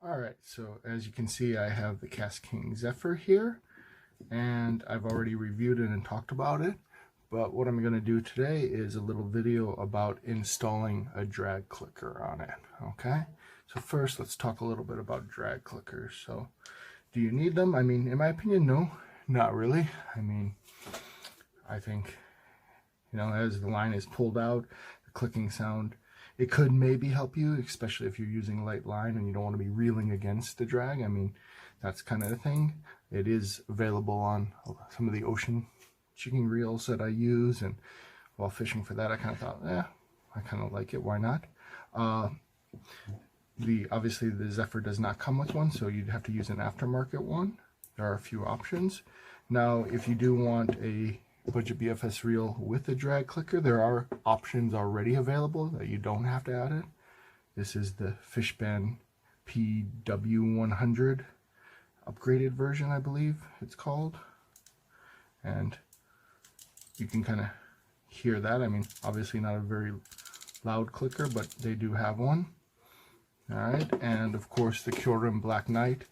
Alright, so as you can see, I have the KastKing Zephyr here, and I've already reviewed it and talked about it. But what I'm going to do today is a little video about installing a drag clicker on it. Okay, so first let's talk a little bit about drag clickers. So do you need them? I mean, in my opinion, no, not really. I mean, I think, you know, as the line is pulled out, the clicking sound, it could maybe help you, especially if you're using light line and you don't want to be reeling against the drag. I mean, that's kind of the thing. It is available on some of the ocean jigging reels that I use, and while fishing for that, I kind of thought, I kind of like it. Why not? Obviously the Zephyr does not come with one, so you'd have to use an aftermarket one. There are a few options. Now, if you do want a budget BFS reel with a drag clicker, there are options already available that you don't have to add it. This is the Fishband PW100 upgraded version, I believe it's called, and you can kind of hear that. I mean, obviously not a very loud clicker, but they do have one. All right, and of course the Curin Black Knight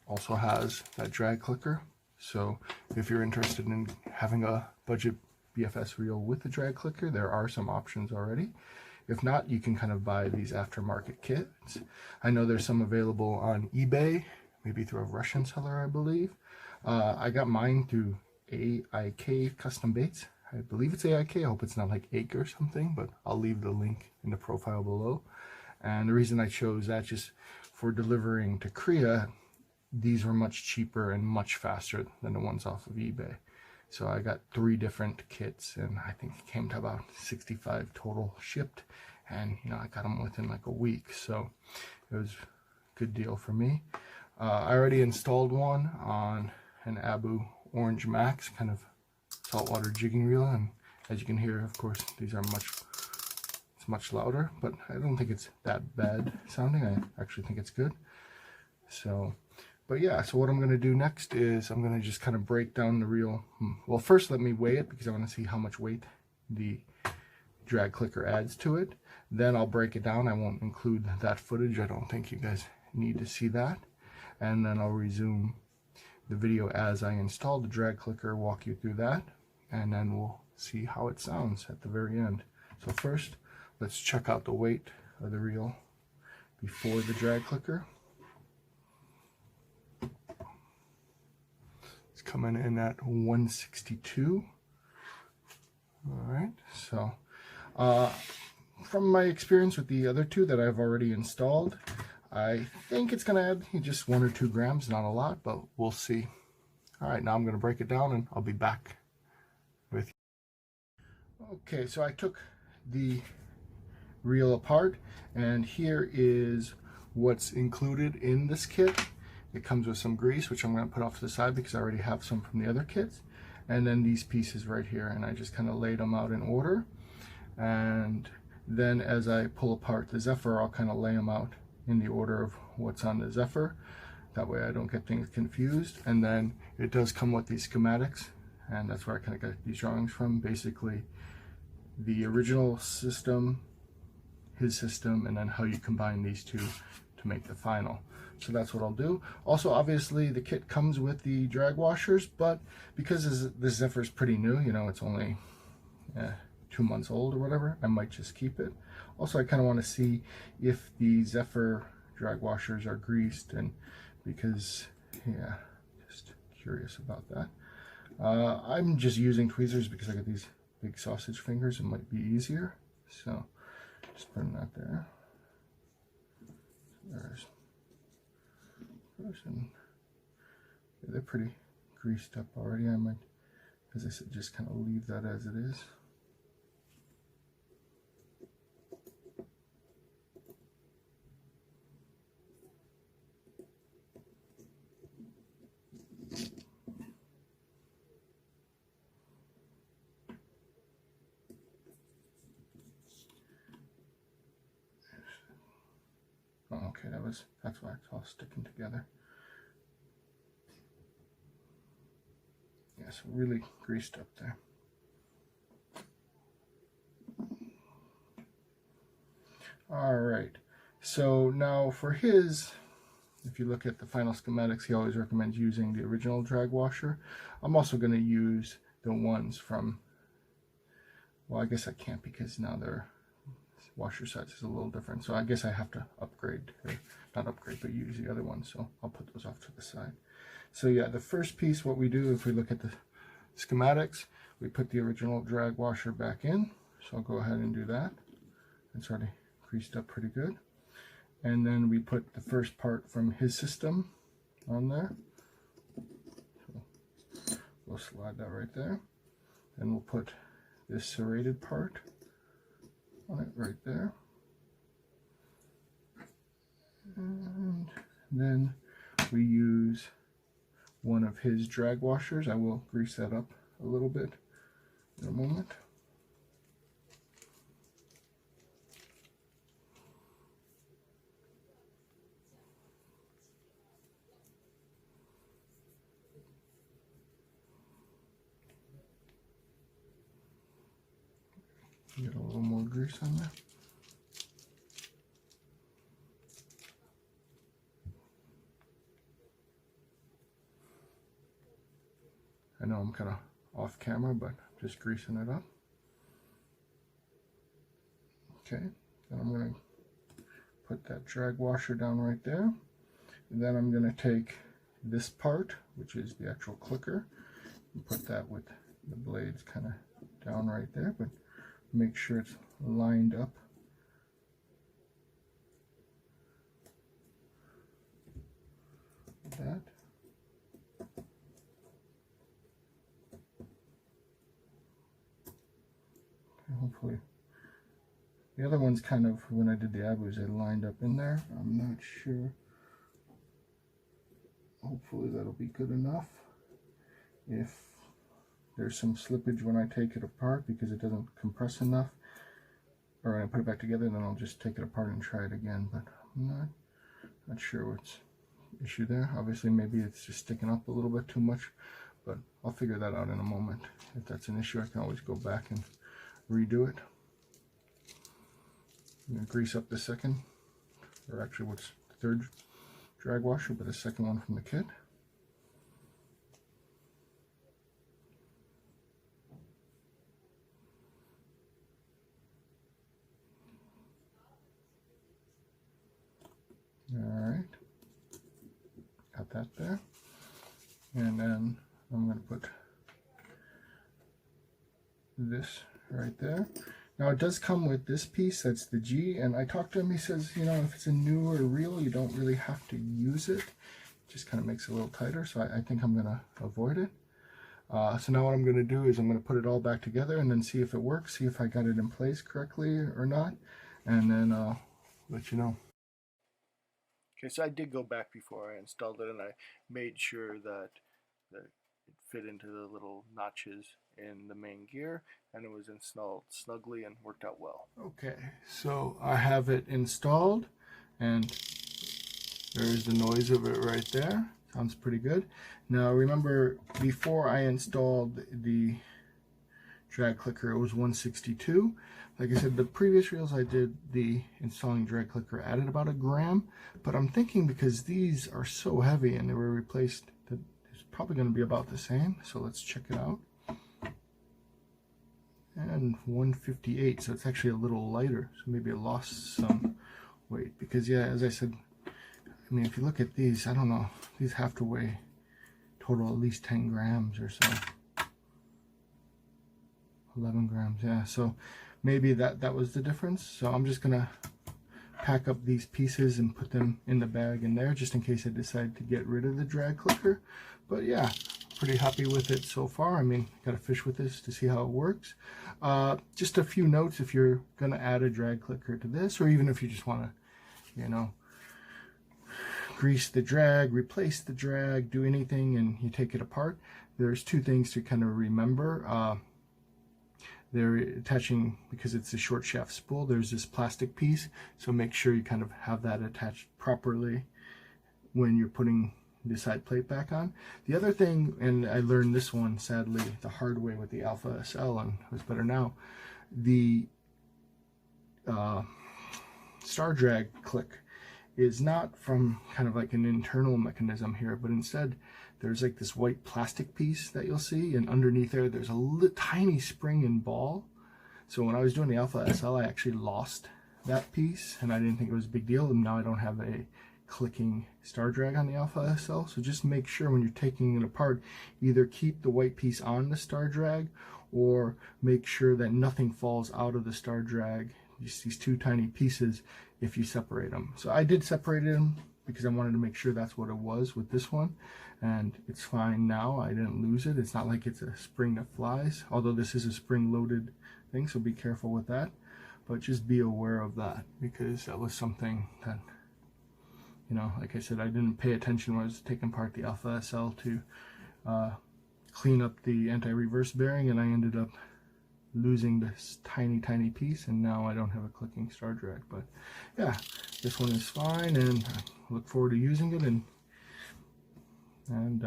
also has that drag clicker. So if you're interested in having a budget BFS reel with a drag clicker, there are some options already. If not, you can kind of buy these aftermarket kits. I know there's some available on eBay, maybe through a Russian seller, I believe. I got mine through AIK Custom Baits. I believe it's AIK. I hope it's not like Ake or something, but I'll leave the link in the profile below. And the reason I chose that, just for delivering to Korea, these were much cheaper and much faster than the ones off of eBay. So I got 3 different kits, and I think it came to about 65 total shipped, and you know, I got them within like a week, so it was a good deal for me. I already installed one on an Abu Orange Max kind of saltwater jigging reel, and as you can hear, of course, these are much louder, but I don't think it's that bad sounding. I actually think it's good. So but yeah, so what I'm going to do next is I'm going to just kind of break down the reel. Well, first let me weigh it, because I want to see how much weight the drag clicker adds to it. Then I'll break it down. I won't include that footage. I don't think you guys need to see that. And then I'll resume the video as I install the drag clicker, walk you through that, and then we'll see how it sounds at the very end. So first, let's check out the weight of the reel before the drag clicker. Coming in at 162. All right, so from my experience with the other 2 that I've already installed, I think it's going to add just 1 or 2 grams, not a lot, but we'll see. All right, now I'm going to break it down and I'll be back with you. Okay, so I took the reel apart, and here is what's included in this kit. It comes with some grease, which I'm going to put off to the side because I already have some from the other kits. And then these pieces right here, and I just kind of laid them out in order. And then as I pull apart the Zephyr, I'll kind of lay them out in the order of what's on the Zephyr. That way I don't get things confused. And then it does come with these schematics, and that's where I kind of got these drawings from. Basically, the original system, his system, and then how you combine these two to make the final. So that's what I'll do. Also, obviously, the kit comes with the drag washers, but because this Zephyr is pretty new, you know, it's only 2 months old or whatever, I might just keep it. Also, I kind of want to see if the Zephyr drag washers are greased, and because, yeah, just curious about that. I'm just using tweezers because I got these big sausage fingers. It might be easier. So just putting that there. There's and yeah, they're pretty greased up already. I might, as I said, just kind of leave that as it is. Oh, okay, that's why it's all sticking together. Yeah, so really greased up there. All right, So now for his, if you look at the final schematics, he always recommends using the original drag washer. I'm also going to use the ones from, well, I guess I can't because now their washer size is a little different. So I guess I have to upgrade, or not upgrade, but use the other ones. So I'll put those off to the side. So yeah, the first piece, what we do, if we look at the schematics, we put the original drag washer back in. So I'll go ahead and do that. It's already greased up pretty good. And then we put the first part from his system on there. So we'll slide that right there. And we'll put this serrated part on it right there. And then we use one of his drag washers. I will grease that up a little bit in a moment. Get a little more grease on there. I know I'm kind of off camera, but I'm just greasing it up. Okay, then I'm going to put that drag washer down right there. And then I'm going to take this part, which is the actual clicker, and put that with the blades kind of down right there, but make sure it's lined up. Like that. Okay, hopefully. The other one's kind of, when I did the abos, they lined up in there. I'm not sure. Hopefully that'll be good enough. If there's some slippage when I take it apart because it doesn't compress enough, or when I put it back together, then I'll just take it apart and try it again, but I'm not sure what's the issue there. Obviously maybe it's just sticking up a little bit too much, but I'll figure that out in a moment. If that's an issue, I can always go back and redo it. I'm going to grease up the second, or actually what's the third drag washer, but the second one from the kit. Alright, got that there. And then I'm going to put this right there. Now it does come with this piece, that's the G, and I talked to him, he says, you know, if it's a newer reel, you don't really have to use it. It just kind of makes it a little tighter, so I think I'm going to avoid it. So now what I'm going to do is I'm going to put it all back together and then see if it works, see if I got it in place correctly or not, and then I'll let you know. Okay, so I did go back before I installed it, and I made sure that it fit into the little notches in the main gear, and it was installed snugly and worked out well. Okay, so I have it installed, and there's the noise of it right there. Sounds pretty good. Now remember, before I installed the drag clicker, it was 162. Like I said, the previous reels I did the installing drag clicker added about 1 gram, but I'm thinking because these are so heavy and they were replaced, that it's probably going to be about the same. So let's check it out. And 158, so it's actually a little lighter, so maybe it lost some weight, because yeah, as I said, I mean, if you look at these, I don't know, these have to weigh total at least 10 grams or so. 11 grams, yeah, so maybe that was the difference. So I'm just gonna pack up these pieces and put them in the bag in there, just in case I decide to get rid of the drag clicker. But yeah, pretty happy with it so far. I mean, gotta fish with this to see how it works. Just a few notes if you're gonna add a drag clicker to this, or even if you just want to, you know, grease the drag, replace the drag, do anything, and you take it apart. There's 2 things to kind of remember. They're attaching, because it's a short shaft spool, there's this plastic piece, so make sure you kind of have that attached properly when you're putting the side plate back on. The other thing, and I learned this one sadly the hard way with the Alpha SL, and it was better now, the star drag click is not from kind of like an internal mechanism here, but instead there's like this white plastic piece that you'll see, and underneath there's a tiny spring and ball. So when I was doing the Alpha SL, I actually lost that piece, and I didn't think it was a big deal, and now I don't have a clicking star drag on the Alpha SL. So just make sure when you're taking it apart, either keep the white piece on the star drag, or make sure that nothing falls out of the star drag, just these two tiny pieces, if you separate them. So I did separate them because I wanted to make sure that's what it was with this one, and it's fine now. I didn't lose it. It's not like it's a spring that flies, although this is a spring loaded thing, so be careful with that. But just be aware of that, because that was something that, you know, like I said, I didn't pay attention when I was taking apart the Alpha SL to clean up the anti-reverse bearing, and I ended up losing this tiny piece, and now I don't have a clicking star drag. But yeah, this one is fine, and I look forward to using it, and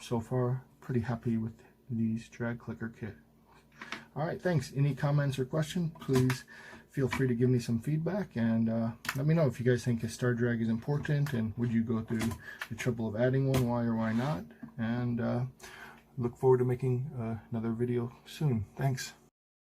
so far pretty happy with these drag clicker kit. All right, thanks. Any comments or questions, please feel free to give me some feedback, and let me know if you guys think a star drag is important, and would you go through the trouble of adding one, why or why not. And look forward to making another video soon. Thanks.